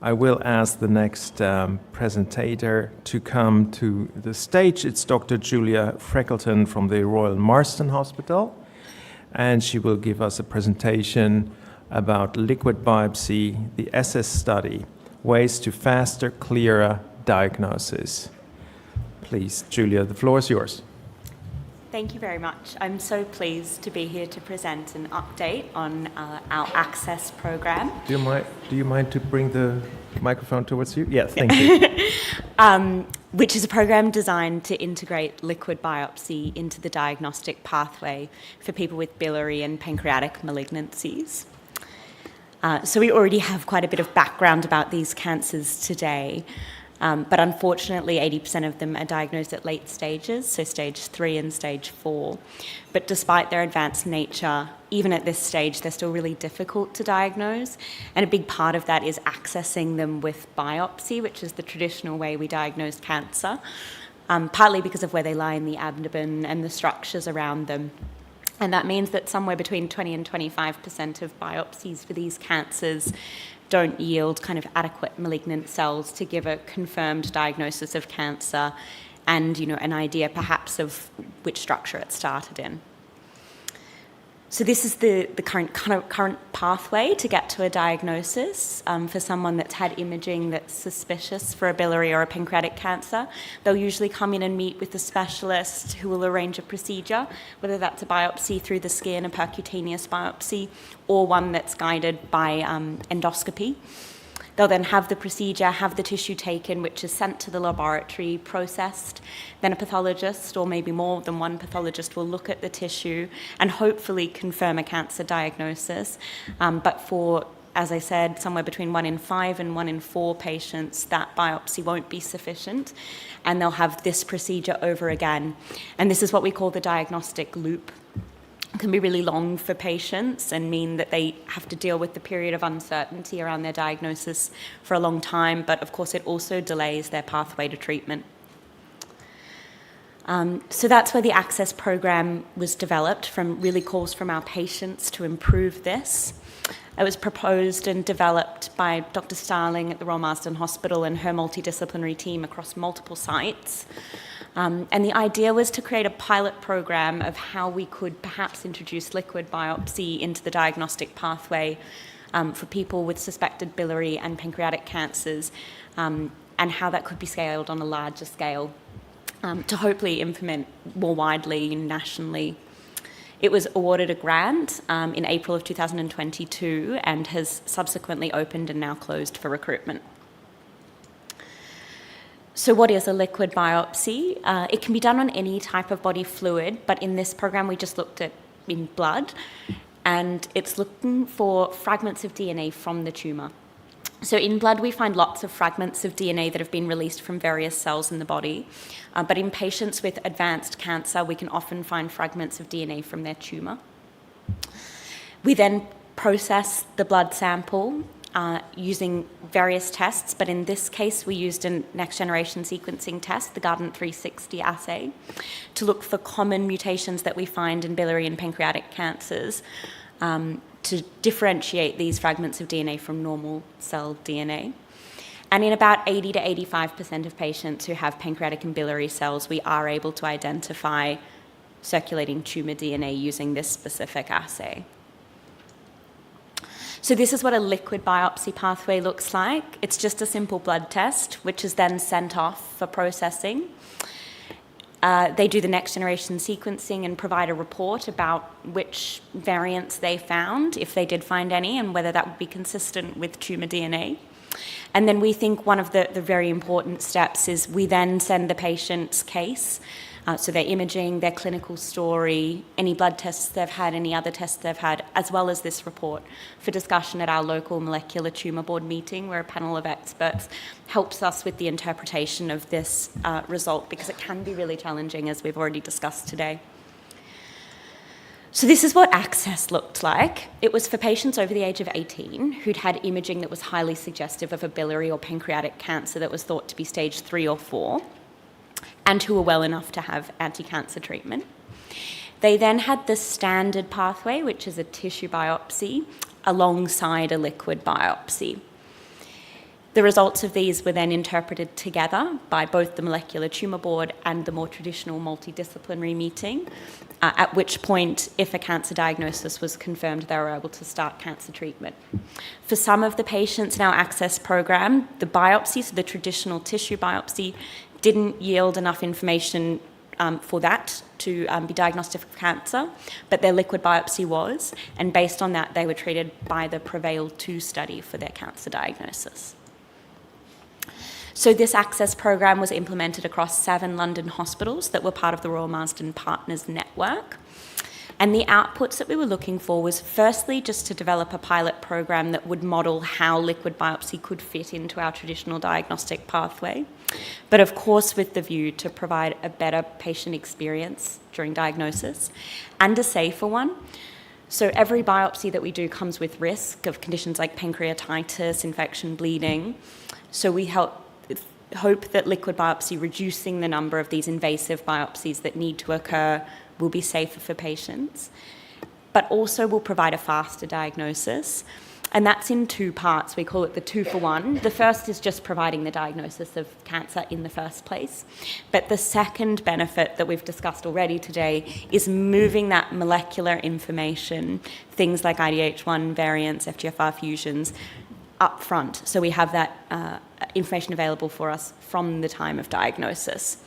I will ask the next presenter to come to the stage. It's Dr. Julia Freckelton from the Royal Marsden Hospital, and she will give us a presentation about liquid biopsy, the SS study, ways to faster, clearer diagnosis. Please, Julia, the floor is yours. Thank you very much. I'm so pleased to be here to present an update on our Access program. Do you mind to bring the microphone towards you? Yes, thank you. Which is a program designed to integrate liquid biopsy into the diagnostic pathway for people with biliary and pancreatic malignancies. So we already have quite a bit of background about these cancers today. But unfortunately, 80% of them are diagnosed at late stages, so stage 3 and stage 4. But despite their advanced nature, even at this stage, they're still really difficult to diagnose. And a big part of that is accessing them with biopsy, which is the traditional way we diagnose cancer, partly because of where they lie in the abdomen and the structures around them. And that means that somewhere between 20 and 25% of biopsies for these cancers don't yield kind of adequate malignant cells to give a confirmed diagnosis of cancer and, an idea perhaps of which structure it started in. So this is the current pathway to get to a diagnosis for someone that's had imaging that's suspicious for a biliary or a pancreatic cancer. They'll usually come in and meet with a specialist who will arrange a procedure, whether that's a biopsy through the skin, a percutaneous biopsy, or one that's guided by endoscopy. They'll then have the procedure, have the tissue taken, which is sent to the laboratory, processed. Then a pathologist, or maybe more than one pathologist, will look at the tissue and hopefully confirm a cancer diagnosis. But for, as I said, somewhere between 1 in 5 and 1 in 4 patients, that biopsy won't be sufficient, and they'll have this procedure over again. And this is what we call the diagnostic loop. It can be really long for patients and mean that they have to deal with the period of uncertainty around their diagnosis for a long time, but of course it also delays their pathway to treatment. So that's where the Access program was developed, from really calls from our patients to improve this. It was proposed and developed by Dr. Starling at the Royal Marsden Hospital and her multidisciplinary team across multiple sites. And the idea was to create a pilot program of how we could perhaps introduce liquid biopsy into the diagnostic pathway for people with suspected biliary and pancreatic cancers, and how that could be scaled on a larger scale to hopefully implement more widely nationally. It was awarded a grant in April of 2022 and has subsequently opened and now closed for recruitment. So what is a liquid biopsy? It can be done on any type of body fluid, but in this program we just looked at in blood, and it's looking for fragments of DNA from the tumour. So in blood we find lots of fragments of DNA that have been released from various cells in the body, but in patients with advanced cancer we can often find fragments of DNA from their tumour. We then process the blood sample using various tests, but in this case we used a next-generation sequencing test, the Guardant 360 assay, to look for common mutations that we find in biliary and pancreatic cancers to differentiate these fragments of DNA from normal cell DNA. And in about 80 to 85% of patients who have pancreatic and biliary cells, we are able to identify circulating tumour DNA using this specific assay. So this is what a liquid biopsy pathway looks like. It's just a simple blood test, which is then sent off for processing. They do the next generation sequencing and provide a report about which variants they found, if they did find any, and whether that would be consistent with tumour DNA. And then we think one of the very important steps is we then send the patient's case, so their imaging, their clinical story, any blood tests they've had, any other tests they've had, as well as this report for discussion at our local molecular tumour board meeting, where a panel of experts helps us with the interpretation of this result, because it can be really challenging, as we've already discussed today. So this is what Access looked like. It was for patients over the age of 18 who'd had imaging that was highly suggestive of a biliary or pancreatic cancer that was thought to be stage 3 or 4, and who were well enough to have anti-cancer treatment. They then had the standard pathway, which is a tissue biopsy, alongside a liquid biopsy. The results of these were then interpreted together by both the Molecular Tumour Board and the more traditional multidisciplinary meeting, at which point, if a cancer diagnosis was confirmed, they were able to start cancer treatment. For some of the patients in our access program, the biopsy, so the traditional tissue biopsy, didn't yield enough information for that to be diagnostic of cancer, but their liquid biopsy was, and based on that, they were treated by the PREVAIL-2 study for their cancer diagnosis. So this access program was implemented across 7 London hospitals that were part of the Royal Marsden Partners network. And the outputs that we were looking for was firstly just to develop a pilot program that would model how liquid biopsy could fit into our traditional diagnostic pathway, but of course with the view to provide a better patient experience during diagnosis and a safer one. So every biopsy that we do comes with risk of conditions like pancreatitis, infection, bleeding. So we hope that liquid biopsy, reducing the number of these invasive biopsies that need to occur, will be safer for patients, but also will provide a faster diagnosis. And that's in 2 parts. We call it the 2-for-1. The first is just providing the diagnosis of cancer in the first place. But the second benefit that we've discussed already today is moving that molecular information, things like IDH1 variants, FGFR fusions, up front. So we have that information available for us from the time of diagnosis.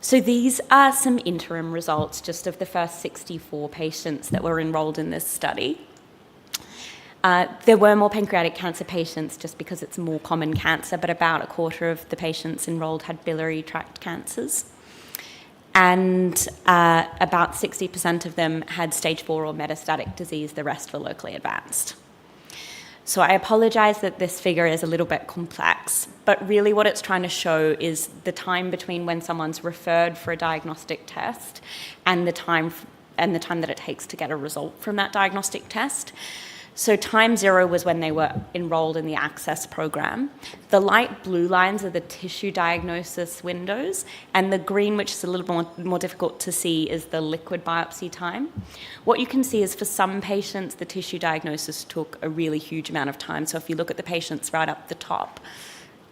So these are some interim results just of the first 64 patients that were enrolled in this study. There were more pancreatic cancer patients just because it's a more common cancer, but about a quarter of the patients enrolled had biliary tract cancers. And about 60% of them had stage 4 or metastatic disease, the rest were locally advanced. So I apologise that this figure is a little bit complex, but really what it's trying to show is the time between when someone's referred for a diagnostic test and the time that it takes to get a result from that diagnostic test. So time 0 was when they were enrolled in the access program. The light blue lines are the tissue diagnosis windows, and the green, which is a little more difficult to see, is the liquid biopsy time. What you can see is for some patients, the tissue diagnosis took a really huge amount of time. So if you look at the patients right up the top,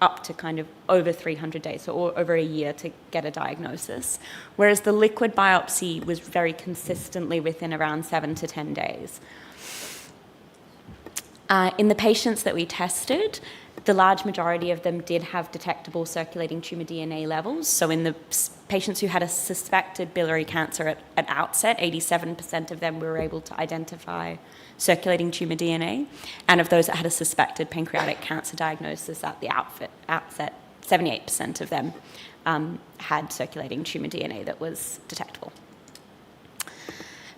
up to kind of over 300 days, so over a year to get a diagnosis, whereas the liquid biopsy was very consistently within around 7 to 10 days. In the patients that we tested, the large majority of them did have detectable circulating tumour DNA levels. So in the patients who had a suspected biliary cancer at outset, 87% of them were able to identify circulating tumour DNA. And of those that had a suspected pancreatic cancer diagnosis at the outset, 78% of them had circulating tumour DNA that was detectable.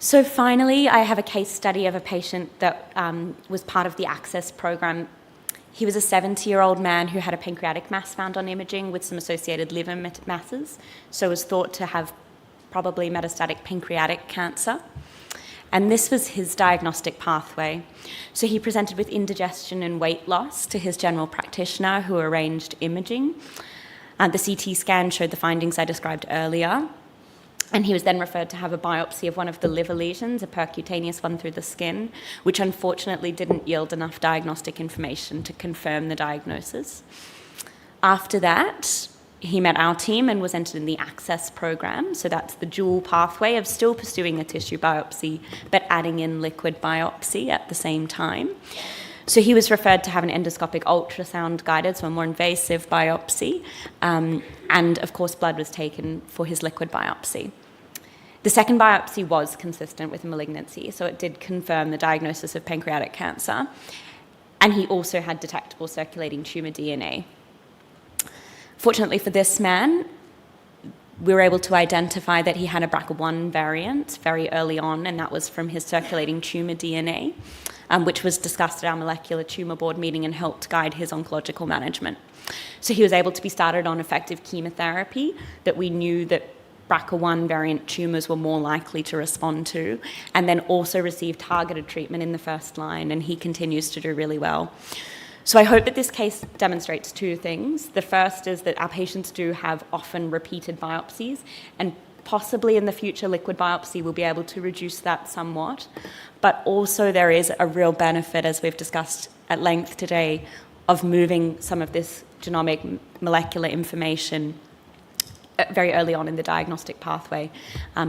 So finally, I have a case study of a patient that was part of the access program. He was a 70-year-old man who had a pancreatic mass found on imaging with some associated liver masses, so was thought to have probably metastatic pancreatic cancer. And this was his diagnostic pathway. So he presented with indigestion and weight loss to his general practitioner, who arranged imaging. The CT scan showed the findings I described earlier. And he was then referred to have a biopsy of one of the liver lesions, a percutaneous one through the skin, which unfortunately didn't yield enough diagnostic information to confirm the diagnosis. After that, he met our team and was entered in the access program. So that's the dual pathway of still pursuing a tissue biopsy, but adding in liquid biopsy at the same time. So he was referred to have an endoscopic ultrasound guided, so a more invasive biopsy. And of course, blood was taken for his liquid biopsy. The second biopsy was consistent with malignancy, so it did confirm the diagnosis of pancreatic cancer. And he also had detectable circulating tumour DNA. Fortunately for this man, we were able to identify that he had a BRCA1 variant very early on, and that was from his circulating tumour DNA, which was discussed at our Molecular Tumour Board meeting and helped guide his oncological management. So he was able to be started on effective chemotherapy that we knew that BRCA1 variant tumours were more likely to respond to, and then also received targeted treatment in the first line, and he continues to do really well. So I hope that this case demonstrates 2 things. The first is that our patients do have often repeated biopsies, and possibly in the future liquid biopsy will be able to reduce that somewhat. But also there is a real benefit, as we've discussed at length today of moving some of this genomic molecular information very early on in the diagnostic pathway,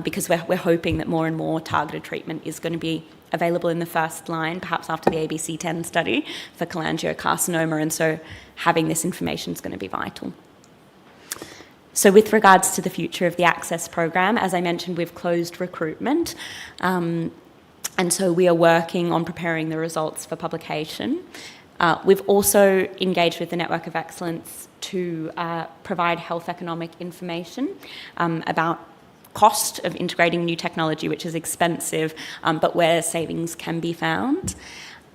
because we're hoping that more and more targeted treatment is going to be available in the first line, perhaps after the ABC-10 study for cholangiocarcinoma, and so having this information is going to be vital. So with regards to the future of the Access program, as I mentioned, we've closed recruitment, and so we are working on preparing the results for publication. We've also engaged with the Network of Excellence to provide health economic information about cost of integrating new technology, which is expensive, but where savings can be found.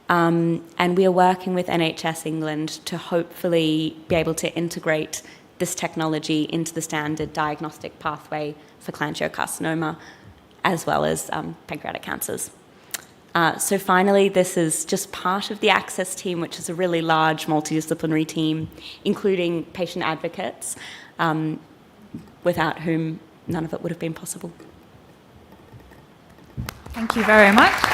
And we are working with NHS England to hopefully be able to integrate this technology into the standard diagnostic pathway for cholangiocarcinoma, as well as pancreatic cancers. So finally, this is just part of the Access team, which is a really large multidisciplinary team, including patient advocates, without whom none of it would have been possible. Thank you very much.